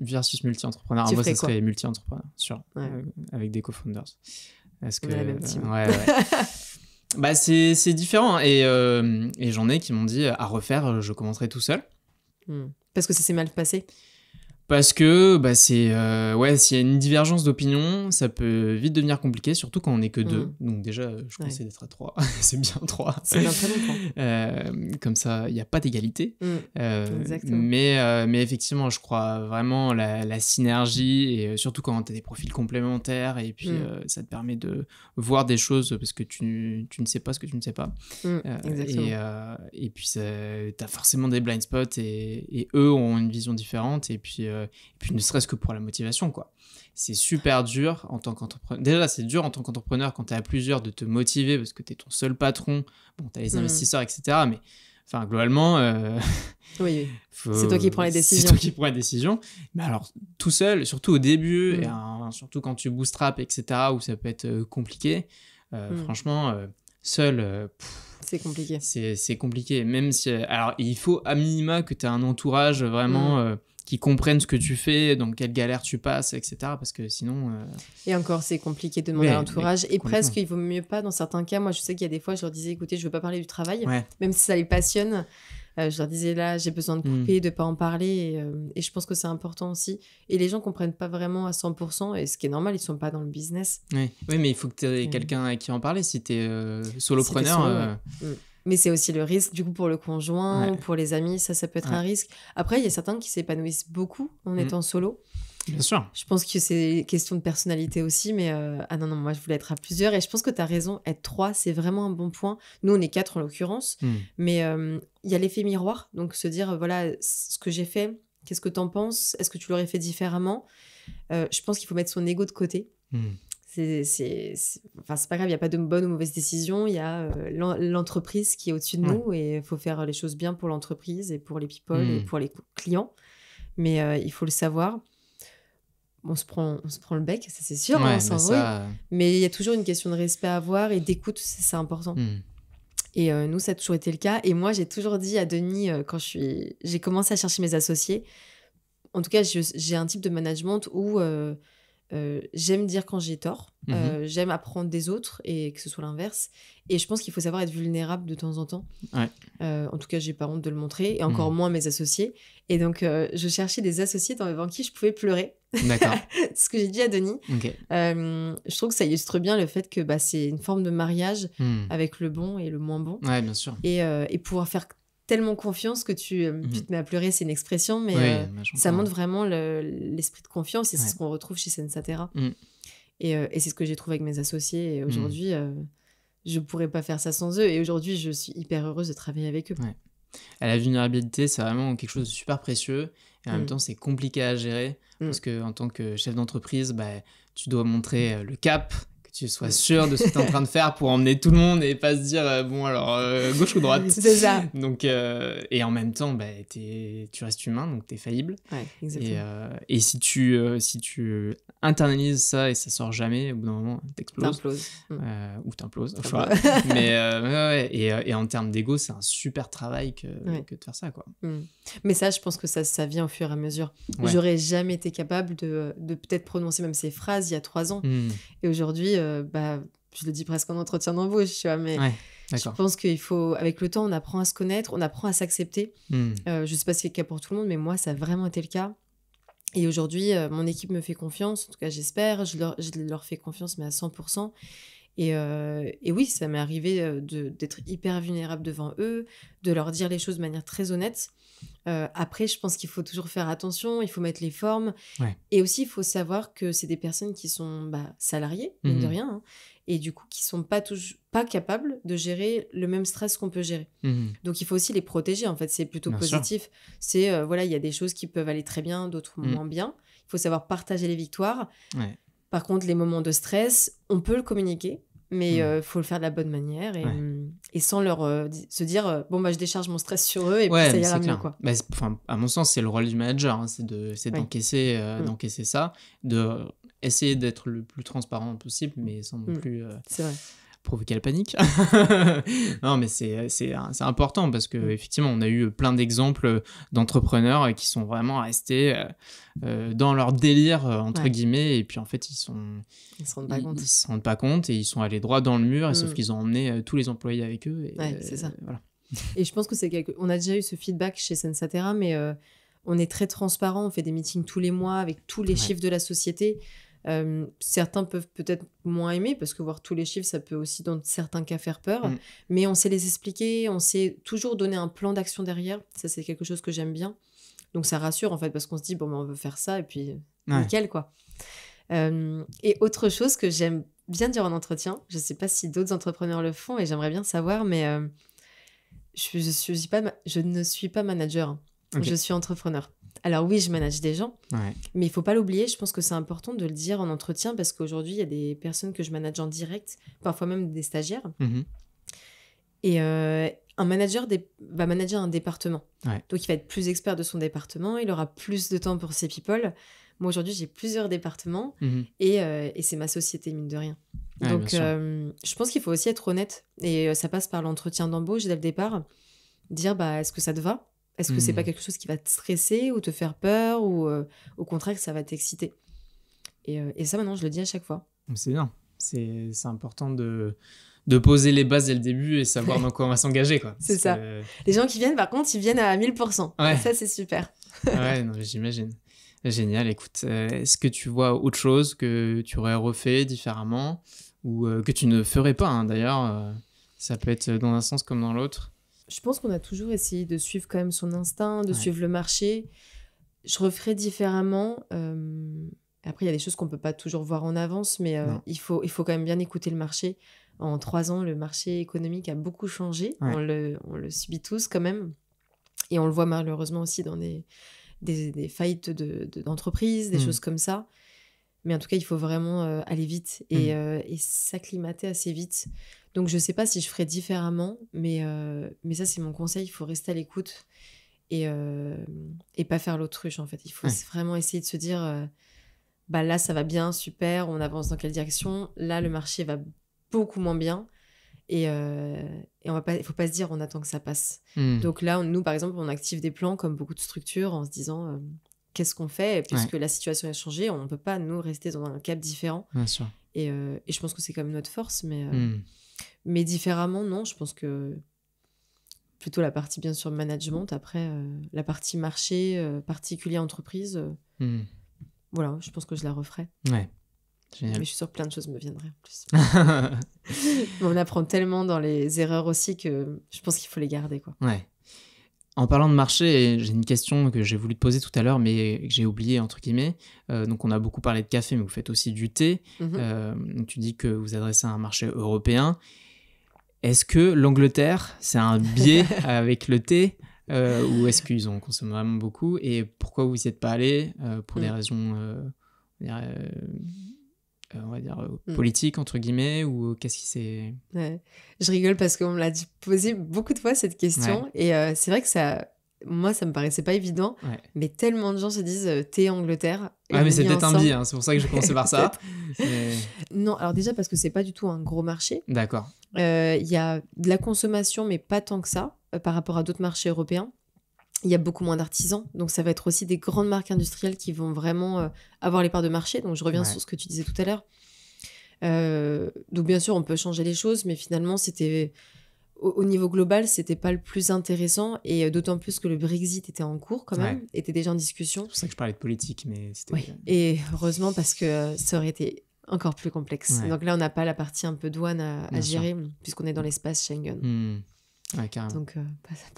versus multi-entrepreneur. Moi, ça serait multi-entrepreneur, sûr. Avec des co-founders. Parce que... On a la même team. Bah, c'est différent. Et j'en ai qui m'ont dit, à refaire, je commencerai tout seul. Parce que ça s'est mal passé. Parce que s'il y a une divergence d'opinion, ça peut vite devenir compliqué, surtout quand on n'est que 2. Donc déjà, je conseille d'être à 3. C'est bien 3. C'est bien très longtemps. Comme ça, il n'y a pas d'égalité. Exactement. Mais effectivement, je crois vraiment la synergie, et surtout quand tu as des profils complémentaires, et puis ça te permet de voir des choses parce que tu ne sais pas ce que tu ne sais pas. Et puis, tu as forcément des blind spots, et eux ont une vision différente, et puis ne serait-ce que pour la motivation, quoi. C'est super dur en tant qu'entrepreneur. Déjà, c'est dur en tant qu'entrepreneur quand tu es à plusieurs de te motiver parce que tu es ton seul patron. Bon, tu as les investisseurs, etc. Mais enfin, globalement, c'est toi qui prends les décisions. C'est toi qui prends les décisions. Mais alors, tout seul, surtout au début, et surtout quand tu bootstrap, etc., où ça peut être compliqué, franchement, seul... c'est compliqué. C'est compliqué. Même si... Alors, il faut à minima que tu aies un entourage vraiment... qui comprennent ce que tu fais, dans quelle galère tu passes, etc. Parce que sinon... Et encore, c'est compliqué de demander à l'entourage. Et presque, il vaut mieux pas, dans certains cas. Moi, je sais qu'il y a des fois, je leur disais, écoutez, je veux pas parler du travail, même si ça les passionne. Je leur disais, là, j'ai besoin de couper, de pas en parler. Et je pense que c'est important aussi. Et les gens comprennent pas vraiment à 100%. Et ce qui est normal, ils sont pas dans le business. Oui, mais il faut que tu aies quelqu'un avec qui en parler. Si tu es solopreneur... Mais c'est aussi le risque, du coup, pour le conjoint, pour les amis, ça peut être un risque. Après, il y a certains qui s'épanouissent beaucoup en étant solo. Bien sûr. Je pense que c'est question de personnalité aussi, mais non, moi, je voulais être à plusieurs. Et je pense que tu as raison, être 3, c'est vraiment un bon point. Nous, on est 4 en l'occurrence, mais il y a l'effet miroir. Donc, se dire, voilà, ce que j'ai fait, qu'est-ce que tu en penses? Est-ce que tu l'aurais fait différemment? Je pense qu'il faut mettre son ego de côté. C'est pas grave, il n'y a pas de bonne ou mauvaise décision, il y a l'entreprise qui est au-dessus de nous et il faut faire les choses bien pour l'entreprise et pour les people et pour les clients. Mais il faut le savoir. On se prend le bec, ça c'est sûr, on s'embrouille. Mais il y a toujours une question de respect à avoir et d'écoute, c'est important. Et nous, ça a toujours été le cas. Et moi, j'ai toujours dit à Denis, quand j'ai commencé à chercher mes associés, en tout cas, j'ai un type de management où... j'aime dire quand j'ai tort, j'aime apprendre des autres et que ce soit l'inverse, et je pense qu'il faut savoir être vulnérable de temps en temps. En tout cas, j'ai pas honte de le montrer, et encore moins mes associés. Et donc je cherchais des associés devant qui je pouvais pleurer. D'accord. C'est ce que j'ai dit à Denis. Je trouve que ça illustre bien le fait que c'est une forme de mariage avec le bon et le moins bon. Bien sûr. Et pouvoir faire tellement confiance que tu te mets à pleurer, c'est une expression, mais ça montre vraiment l'esprit de confiance, et c'est ce qu'on retrouve chez Sensatera. Et c'est ce que j'ai trouvé avec mes associés, et aujourd'hui, je pourrais pas faire ça sans eux, et aujourd'hui, je suis hyper heureuse de travailler avec eux. La vulnérabilité, c'est vraiment quelque chose de super précieux, et en même temps, c'est compliqué à gérer, parce qu'en tant que chef d'entreprise, tu dois montrer le cap, tu sois sûr de ce que tu es en train de faire pour emmener tout le monde et pas se dire bon alors gauche ou droite. C'est ça. Donc et en même temps tu restes humain, donc tu es faillible. Exactement. Et si tu internalises ça et ça sort jamais, au bout d'un moment t'exploses. Ou t'imploses, au choix. Mais et en termes d'ego, c'est un super travail que de faire ça, quoi. Mais ça, je pense que ça vient au fur et à mesure. J'aurais jamais été capable de peut-être prononcer même ces phrases il y a 3 ans. Et aujourd'hui, je le dis presque en entretien d'embauche, tu vois, mais je pense qu'il faut, avec le temps, on apprend à se connaître, on apprend à s'accepter. Je sais pas si c'est le cas pour tout le monde, mais moi, ça a vraiment été le cas. Et aujourd'hui, mon équipe me fait confiance, en tout cas, j'espère. Je leur fais confiance, mais à 100%. Et oui, ça m'est arrivé d'être hyper vulnérable devant eux, de leur dire les choses de manière très honnête. Après, je pense qu'il faut toujours faire attention, il faut mettre les formes. Ouais. Et aussi, il faut savoir que c'est des personnes qui sont salariées, mine de rien, hein, et du coup, qui sont pas capables de gérer le même stress qu'on peut gérer. Donc, il faut aussi les protéger, en fait. C'est plutôt Bien positif. sûr. C'est, voilà, il y a des choses qui peuvent aller très bien, d'autres moins bien. Il faut savoir partager les victoires. Ouais. Par contre, les moments de stress, on peut le communiquer, mais faut le faire de la bonne manière et sans leur se dire bon je décharge mon stress sur eux et puis ça ira mieux, quoi. Bah, à mon sens, c'est le rôle du manager, hein, c'est d'encaisser d'encaisser ça, de essayer d'être le plus transparent possible, mais sans non plus c'est vrai. provoquer la panique. Non, mais c'est important parce que effectivement, on a eu plein d'exemples d'entrepreneurs qui sont vraiment restés dans leur délire entre guillemets, et puis en fait ils se rendent pas compte et ils sont allés droit dans le mur, et sauf qu'ils ont emmené tous les employés avec eux. Et, c'est ça. Voilà. Et je pense que on a déjà eu ce feedback chez Sensatera, mais on est très transparent, on fait des meetings tous les mois avec tous les chiffres de la société. Certains peuvent peut-être moins aimer parce que voir tous les chiffres, ça peut aussi dans certains cas faire peur, mais on sait les expliquer, on sait toujours donner un plan d'action derrière. Ça, c'est quelque chose que j'aime bien, donc ça rassure en fait, parce qu'on se dit bon on veut faire ça et puis nickel, quoi. Et autre chose que j'aime bien dire en entretien, je sais pas si d'autres entrepreneurs le font et j'aimerais bien savoir, mais je ne suis pas manager, je suis entrepreneur. Alors oui, je manage des gens, mais il faut pas l'oublier. Je pense que c'est important de le dire en entretien, parce qu'aujourd'hui, il y a des personnes que je manage en direct, parfois même des stagiaires. Et un manager va manager un département. Donc, il va être plus expert de son département, il aura plus de temps pour ses people. Moi, aujourd'hui, j'ai plusieurs départements et c'est ma société, mine de rien. Donc, je pense qu'il faut aussi être honnête. Et ça passe par l'entretien d'embauche dès le départ. Dire, est-ce que ça te va ? Est-ce que c'est pas quelque chose qui va te stresser ou te faire peur, ou au contraire que ça va t'exciter ? Et ça, maintenant, je le dis à chaque fois. C'est bien. C'est important de poser les bases dès le début et savoir dans quoi on va s'engager, quoi. C'est ça. Les gens qui viennent, par contre, ils viennent à 1000%. Et ça, c'est super. Ouais, non, j'imagine. Génial. Écoute, est-ce que tu vois autre chose que tu aurais refait différemment, ou que tu ne ferais pas, hein, d'ailleurs ça peut être dans un sens comme dans l'autre. Je pense qu'on a toujours essayé de suivre quand même son instinct, de suivre le marché. Je referais différemment. Après, il y a des choses qu'on ne peut pas toujours voir en avance, mais il faut quand même bien écouter le marché. En 3 ans, le marché économique a beaucoup changé. On le subit tous quand même. Et on le voit malheureusement aussi dans des faillites d'entreprises, des choses comme ça. Mais en tout cas, il faut vraiment aller vite et s'acclimater assez vite. Donc, je ne sais pas si je ferais différemment, mais ça, c'est mon conseil. Il faut rester à l'écoute et pas faire l'autruche, en fait. Il faut vraiment essayer de se dire, là, ça va bien, super, on avance dans quelle direction ? Là, le marché va beaucoup moins bien. Et il ne faut pas se dire, on attend que ça passe. Donc là, nous, par exemple, on active des plans comme beaucoup de structures en se disant... qu'est-ce qu'on fait ? Puisque la situation a changé, on ne peut pas, nous, rester dans un cap différent. Bien sûr. Et je pense que c'est quand même notre force, mais différemment, non. Je pense que plutôt la partie, bien sûr, management. Après, la partie marché, particulier entreprise, voilà, je pense que je la referai. Ouais, génial. Mais je suis sûre que plein de choses me viendraient en plus. On apprend tellement dans les erreurs aussi que je pense qu'il faut les garder, quoi. Ouais. En parlant de marché, j'ai une question que j'ai voulu te poser tout à l'heure, mais que j'ai oublié, entre guillemets. Donc, on a beaucoup parlé de café, mais vous faites aussi du thé. Tu dis que vous adressez à un marché européen. Est-ce que l'Angleterre, c'est un biais avec le thé, ou est-ce qu'ils en consomment vraiment beaucoup ? Et pourquoi vous n'y êtes pas allé ? Pour des raisons, on va dire, politique, entre guillemets, ou qu'est-ce qui s'est... Je rigole parce qu'on me l'a posé beaucoup de fois, cette question, et c'est vrai que moi, ça me paraissait pas évident, mais tellement de gens se disent thé Angleterre. Mais c'est peut-être un biais, hein, c'est pour ça que j'ai commencé par ça. Non, alors déjà parce que c'est pas du tout un gros marché. D'accord. Il y a de la consommation, mais pas tant que ça, par rapport à d'autres marchés européens. Il y a beaucoup moins d'artisans, donc ça va être aussi des grandes marques industrielles qui vont vraiment avoir les parts de marché. Donc je reviens sur ce que tu disais tout à l'heure. Donc bien sûr, on peut changer les choses, mais finalement, c'était au niveau global, c'était pas le plus intéressant, et d'autant plus que le Brexit était en cours quand même, était déjà en discussion. C'est pour ça que je parlais de politique, mais c'était... Oui, et heureusement, parce que ça aurait été encore plus complexe. Ouais. Donc là, on n'a pas la partie un peu douane à Bien sûr. gérer, puisqu'on est dans l'espace Schengen. Ouais, carrément. Donc,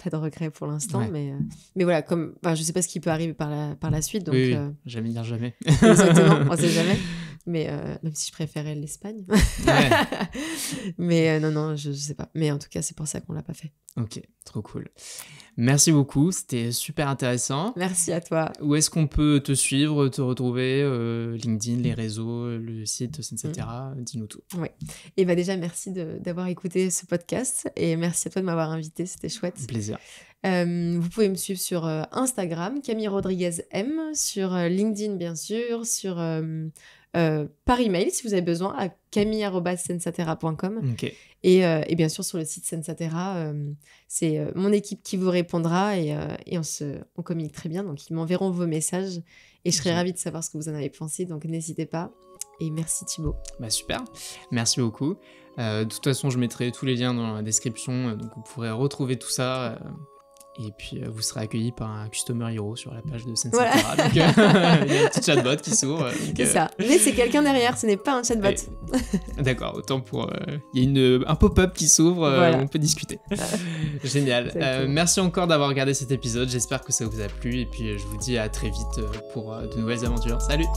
pas de regret pour l'instant. Ouais. Mais voilà, comme, je ne sais pas ce qui peut arriver par la suite. Donc, Oui, jamais dire jamais. exactement, on ne sait jamais. Mais même si je préférais l'Espagne. Ouais. Mais non, je ne sais pas. Mais en tout cas, c'est pour ça qu'on ne l'a pas fait. Ok, trop cool. Merci beaucoup, c'était super intéressant. Merci à toi. Où est-ce qu'on peut te suivre, te retrouver, LinkedIn, les réseaux, le site, etc. Dis-nous tout. Oui. Et déjà, merci d'avoir écouté ce podcast. Et merci à toi de m'avoir invité, c'était chouette. Plaisir. Vous pouvez me suivre sur Instagram, Camille Rodriguez M, sur LinkedIn bien sûr, sur par email si vous avez besoin à camille@sensatera.com. Ok. Et bien sûr sur le site Sensatera, c'est mon équipe qui vous répondra et on communique très bien, donc ils m'enverront vos messages et je serai ravie de savoir ce que vous en avez pensé, donc n'hésitez pas. Et merci Thibaut. Super, merci beaucoup. De toute façon, je mettrai tous les liens dans la description, donc vous pourrez retrouver tout ça. Et puis, vous serez accueilli par un Customer Hero sur la page de Sensatera. Voilà. Donc, il y a un petit chatbot qui s'ouvre. C'est ça. Mais c'est quelqu'un derrière, ce n'est pas un chatbot. D'accord, autant pour... Il y a un pop-up qui s'ouvre, Voilà. on peut discuter. Génial. Merci encore d'avoir regardé cet épisode. J'espère que ça vous a plu. Et puis, je vous dis à très vite pour de nouvelles aventures. Salut!